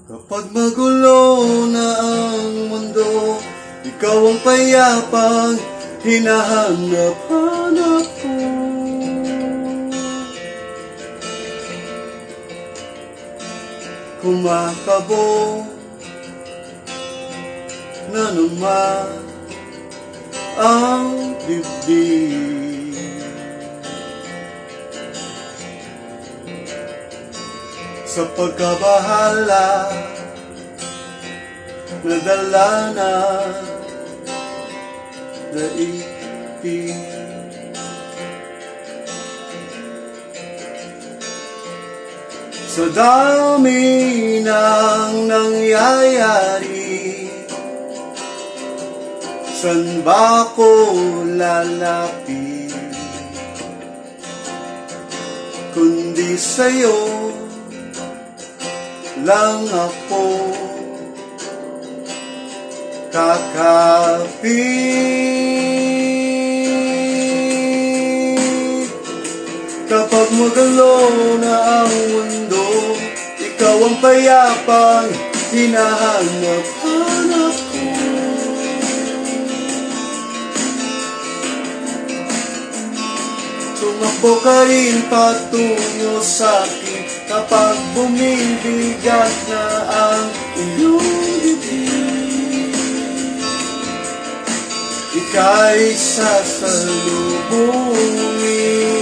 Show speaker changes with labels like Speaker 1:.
Speaker 1: Kapag magulo na ang mundo, ikaw ang payapang hinahanap-hanap ko. Kumakabo na naman ang dibdib. Sa pagkabahala, nadala na daigdig. Sa dami ng nangyayari, san ba ko lalapit kundi sa'yo lang ako kakapit. Kapag magulo na ang mundo, ikaw ang payapang hinahanap-hanap ko. Tumakbo ka rin patungo sa'kin kapag bumibigat na ang iyong dibdib. Ika'y sasalubungin.